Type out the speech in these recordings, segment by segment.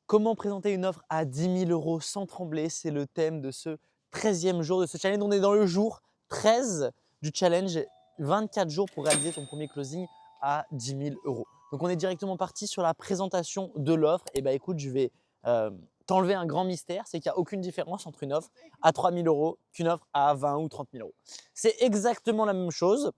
Comment présenter une offre à 10 000 € sans trembler? C'est le thème de ce 13e jour de ce challenge. On est dans le jour 13 du challenge, 24 jours pour réaliser ton premier closing à 10 000 €. Donc on est directement parti sur la présentation de l'offre. Et bah écoute, je vais t'enlever un grand mystère, c'est qu'il n'y a aucune différence entre une offre à 3 000 € qu'une offre à 20 ou 30 000 €. C'est exactement la même chose.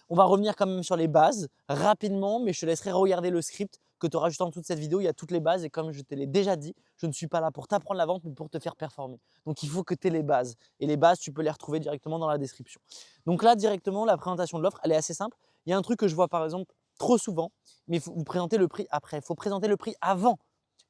On va revenir quand même sur les bases rapidement, mais je te laisserai regarder le script que tu auras juste en dessous de cette vidéo. Il y a toutes les bases et comme je te l'ai déjà dit, je ne suis pas là pour t'apprendre la vente, mais pour te faire performer. Donc, il faut que tu aies les bases. Et les bases, tu peux les retrouver directement dans la description. Donc là, directement, la présentation de l'offre, elle est assez simple. Il y a un truc que je vois par exemple trop souvent, mais il faut vous présenter le prix après. Il faut présenter le prix avant.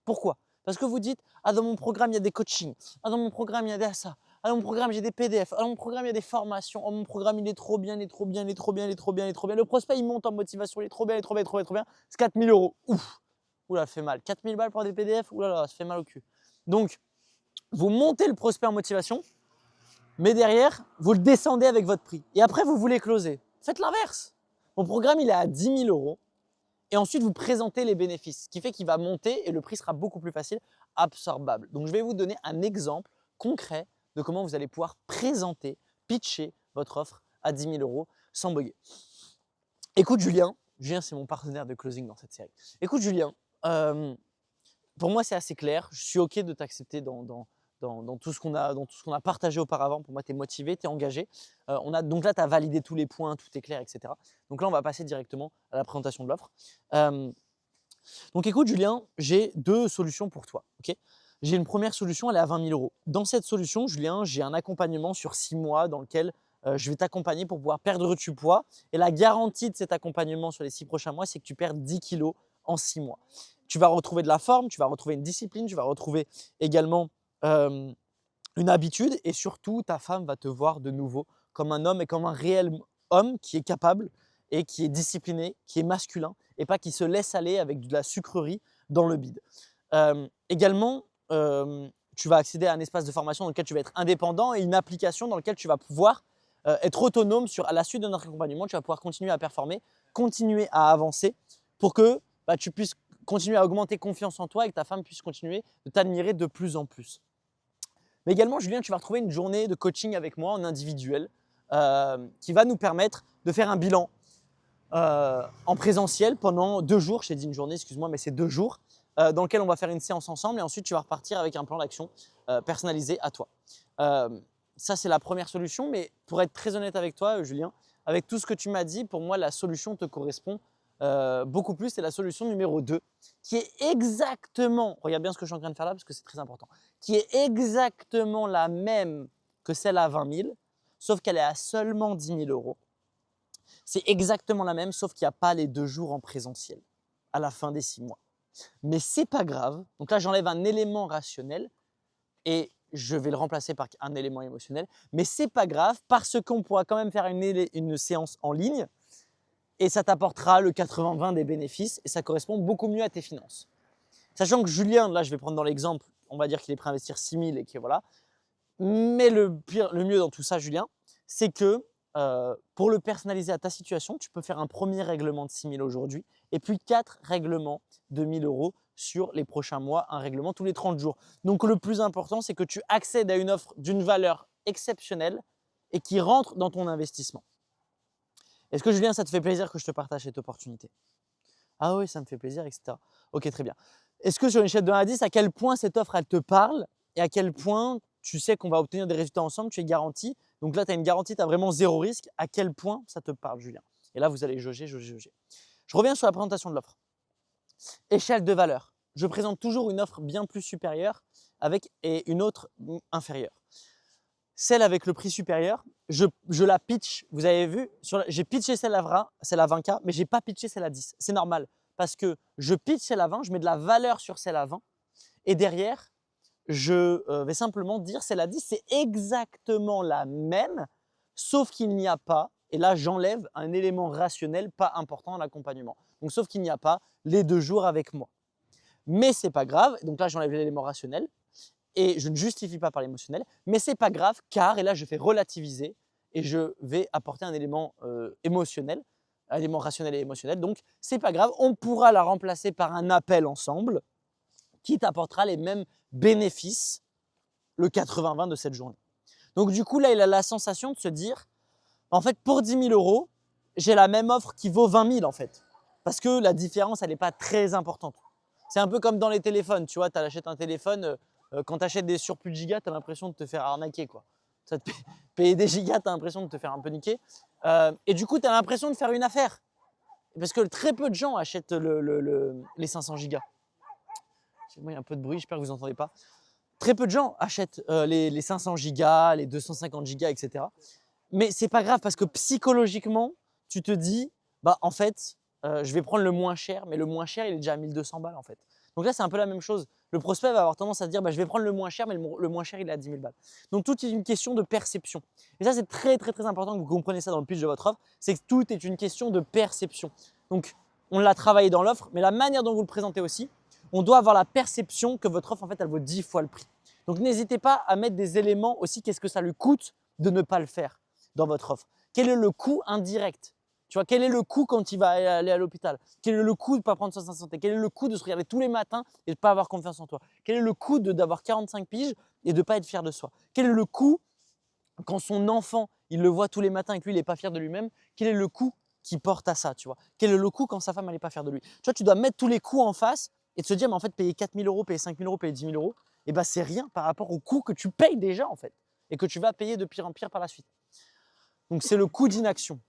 Pourquoi? Parce que vous dites « Ah, dans mon programme, il y a des coachings. Ah, dans mon programme, il y a des ça. Ah, dans mon programme, j'ai des PDF. Ah, dans mon programme, il y a des formations. Oh, mon programme, il est trop bien, il est trop bien, il est trop bien, il est trop bien, il est trop bien. Le prospect, il monte en motivation, il est trop bien, il est trop bien, il est trop bien, trop bien. C'est 4 000 €. Ouf! Oula, ça fait mal. 4 000 balles pour des PDF? Oula, là, ça fait mal au cul. Donc, vous montez le prospect en motivation, mais derrière, vous le descendez avec votre prix. Et après, vous voulez closer. Faites l'inverse. Mon programme, il est à 10 000 €. Et ensuite, vous présentez les bénéfices, ce qui fait qu'il va monter et le prix sera beaucoup plus facile, absorbable. Donc, je vais vous donner un exemple concret de comment vous allez pouvoir présenter, pitcher votre offre à 10 000 € sans bugger. Écoute Julien, Julien c'est mon partenaire de closing dans cette série. Écoute Julien, pour moi c'est assez clair, je suis OK de t'accepter dans tout ce qu'on a partagé auparavant. Pour moi, tu es motivé, tu es engagé. Donc là, tu as validé tous les points, tout est clair, etc. Donc là, on va passer directement à la présentation de l'offre. Donc écoute Julien, j'ai deux solutions pour toi. Okay, j'ai une première solution, elle est à 20 000 €. Dans cette solution, Julien, j'ai un accompagnement sur 6 mois dans lequel je vais t'accompagner pour pouvoir perdre du poids. Et la garantie de cet accompagnement sur les 6 prochains mois, c'est que tu perds 10 kilos en 6 mois. Tu vas retrouver de la forme, tu vas retrouver une discipline, tu vas retrouver également une habitude et surtout, ta femme va te voir de nouveau comme un homme et comme un réel homme qui est capable et qui est discipliné, qui est masculin et pas qui se laisse aller avec de la sucrerie dans le bide. Également, tu vas accéder à un espace de formation dans lequel tu vas être indépendant et une application dans laquelle tu vas pouvoir être autonome à la suite de notre accompagnement. Tu vas pouvoir continuer à performer, continuer à avancer pour que tu puisses continuer à augmenter confiance en toi et que ta femme puisse continuer de t'admirer de plus en plus. Mais également, Julien, tu vas retrouver une journée de coaching avec moi en individuel qui va nous permettre de faire un bilan en présentiel pendant 2 jours. Je t'ai dit une journée, excuse-moi, mais c'est 2 jours dans lequel on va faire une séance ensemble et ensuite tu vas repartir avec un plan d'action personnalisé à toi. Ça, c'est la première solution, mais pour être très honnête avec toi, Julien, avec tout ce que tu m'as dit, pour moi, la solution te correspond beaucoup plus. C'est la solution numéro 2 qui est exactement, regarde bien ce que je suis en train de faire là parce que c'est très important, qui est exactement la même que celle à 20 000, sauf qu'elle est à seulement 10 000 €. C'est exactement la même, sauf qu'il n'y a pas les 2 jours en présentiel à la fin des 6 mois. Mais c'est pas grave. Donc là, j'enlève un élément rationnel et je vais le remplacer par un élément émotionnel. Mais c'est pas grave parce qu'on pourra quand même faire une séance en ligne et ça t'apportera le 80-20 des bénéfices et ça correspond beaucoup mieux à tes finances. Sachant que Julien, là, je vais prendre dans l'exemple, on va dire qu'il est prêt à investir 6 000 et que voilà. Mais le mieux dans tout ça, Julien, c'est que pour le personnaliser à ta situation, tu peux faire un premier règlement de 6 000 aujourd'hui et puis 4 règlements de 1 000 € sur les prochains mois, un règlement tous les 30 jours. Donc le plus important, c'est que tu accèdes à une offre d'une valeur exceptionnelle et qui rentre dans ton investissement. Est-ce que Julien, ça te fait plaisir que je te partage cette opportunité? Ah oui, ça me fait plaisir, etc. Ok, très bien. Est-ce que sur une échelle de 1 à 10, à quel point cette offre, elle te parle et à quel point tu sais qu'on va obtenir des résultats ensemble, tu es garanti. Donc là, tu as une garantie, tu as vraiment 0 risque. À quel point ça te parle, Julien? Et là, vous allez jauger, jauger, jauger. Je reviens sur la présentation de l'offre. Échelle de valeur. Je présente toujours une offre bien plus supérieure et une autre inférieure. Celle avec le prix supérieur, je la pitch. Vous avez vu, j'ai pitché celle à 20K, mais je n'ai pas pitché celle à 10. C'est normal parce que je pitch celle à 20, je mets de la valeur sur celle à 20 et derrière, je vais simplement dire celle à 10, c'est exactement la même, sauf qu'il n'y a pas, et là j'enlève un élément rationnel pas important à l'accompagnement. Donc sauf qu'il n'y a pas les 2 jours avec moi. Mais c'est pas grave, donc là j'enlève l'élément rationnel et je ne justifie pas par l'émotionnel, mais c'est pas grave car, et là je fais relativiser et je vais apporter un élément émotionnel, un élément rationnel et émotionnel, donc c'est pas grave, on pourra la remplacer par un appel ensemble qui t'apportera les mêmes bénéfices le 80-20 de cette journée. Donc du coup, là, il a la sensation de se dire, en fait, pour 10 000 euros, j'ai la même offre qui vaut 20 000 en fait. Parce que la différence, elle n'est pas très importante. C'est un peu comme dans les téléphones, tu vois, tu achètes un téléphone, quand tu achètes des surplus de gigas, tu as l'impression de te faire arnaquer, quoi. Ça te payer des gigas, tu as l'impression de te faire un peu niquer. Et du coup, tu as l'impression de faire une affaire. Parce que très peu de gens achètent les 500 gigas. Moi, il y a un peu de bruit, j'espère que vous n'entendez pas. Très peu de gens achètent les 500 gigas, les 250 gigas, etc. Mais c'est pas grave parce que psychologiquement, tu te dis, bah en fait, je vais prendre le moins cher, mais le moins cher, il est déjà à 1200 balles en fait. Donc là, c'est un peu la même chose. Le prospect va avoir tendance à se dire, bah, je vais prendre le moins cher, mais le moins cher, il est à 10 000 balles. Donc tout est une question de perception. Et ça, c'est très, très, très important que vous compreniez ça dans le pitch de votre offre, c'est que tout est une question de perception. Donc, on l'a travaillé dans l'offre, mais la manière dont vous le présentez aussi, on doit avoir la perception que votre offre, en fait, elle vaut 10 fois le prix. Donc, n'hésitez pas à mettre des éléments aussi, qu'est-ce que ça lui coûte de ne pas le faire dans votre offre. Quel est le coût indirect? Tu vois, quel est le coût quand il va aller à l'hôpital? Quel est le coût de ne pas prendre soin de sa santé? Quel est le coût de se regarder tous les matins et de ne pas avoir confiance en toi? Quel est le coût d'avoir 45 piges et de ne pas être fier de soi? Quel est le coût quand son enfant, il le voit tous les matins et que lui, il n'est pas fier de lui-même? Quel est le coût qui porte à ça, tu vois? Quel est le coût quand sa femme, elle n'est pas fière de lui? Tu vois, tu dois mettre tous les coûts en face et te dire, mais en fait, payer 4 000 euros, payer 5 000 euros, payer 10 000 euros, et ben, c'est rien par rapport au coût que tu payes déjà, en fait, et que tu vas payer de pire en pire par la suite. Donc, c'est le coût d'inaction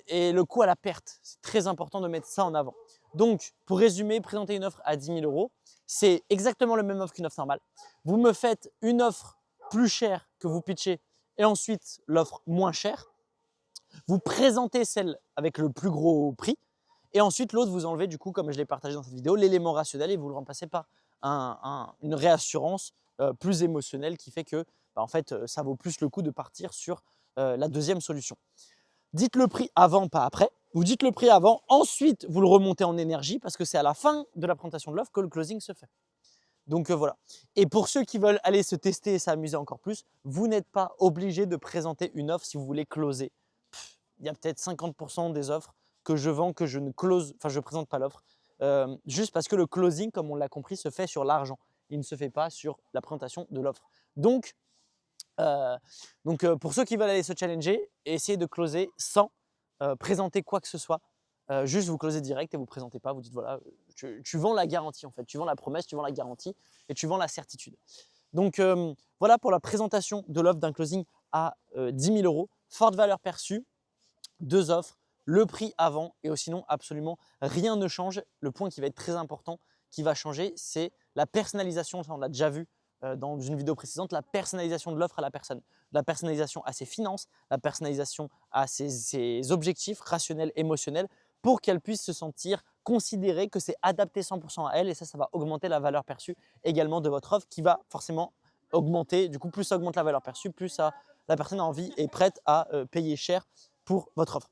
et le coût à la perte. C'est très important de mettre ça en avant. Donc, pour résumer, présenter une offre à 10 000 euros, c'est exactement le même offre qu'une offre normale. Vous me faites une offre plus chère que vous pitchez et ensuite l'offre moins chère. Vous présentez celle avec le plus gros prix et ensuite l'autre, vous enlevez du coup, comme je l'ai partagé dans cette vidéo, l'élément rationnel et vous le remplacez par une réassurance plus émotionnelle qui fait que bah, en fait, ça vaut plus le coup de partir sur la deuxième solution. Dites le prix avant, pas après. Vous dites le prix avant, ensuite vous le remontez en énergie parce que c'est à la fin de la présentation de l'offre que le closing se fait. Donc voilà. Et pour ceux qui veulent aller se tester et s'amuser encore plus, vous n'êtes pas obligé de présenter une offre si vous voulez closer. Il y a peut-être 50% des offres que je vends que je ne close, enfin je ne présente pas l'offre, juste parce que le closing, comme on l'a compris, se fait sur l'argent. Il ne se fait pas sur la présentation de l'offre. Donc, pour ceux qui veulent aller se challenger, essayez de closer sans présenter quoi que ce soit. Juste vous closez direct et vous ne présentez pas. Vous dites voilà, tu vends la garantie en fait. Tu vends la promesse, tu vends la garantie et tu vends la certitude. Donc voilà pour la présentation de l'offre d'un closing à 10 000 euros. Forte valeur perçue, 2 offres, le prix avant et sinon absolument rien ne change. Le point qui va être très important, qui va changer, c'est la personnalisation. Ça, on l'a déjà vu dans une vidéo précédente, la personnalisation de l'offre à la personne, la personnalisation à ses finances, la personnalisation à ses objectifs rationnels, émotionnels, pour qu'elle puisse se sentir considérée, que c'est adapté 100% à elle et ça va augmenter la valeur perçue également de votre offre qui va forcément augmenter. Du coup, plus ça augmente la valeur perçue, plus la personne a envie et est prête à payer cher pour votre offre.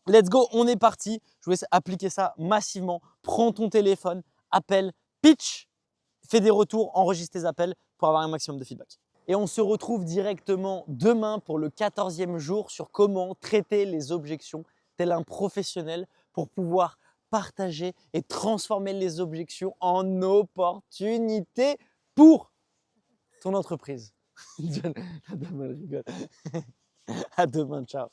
Let's go, on est parti. Je vous laisse appliquer ça massivement. Prends ton téléphone, appelle, pitch, fais des retours, enregistre tes appels pour avoir un maximum de feedback. Et on se retrouve directement demain pour le 14e jour sur comment traiter les objections tel un professionnel pour pouvoir partager et transformer les objections en opportunités pour ton entreprise. La dame, elle rigole. À demain, ciao.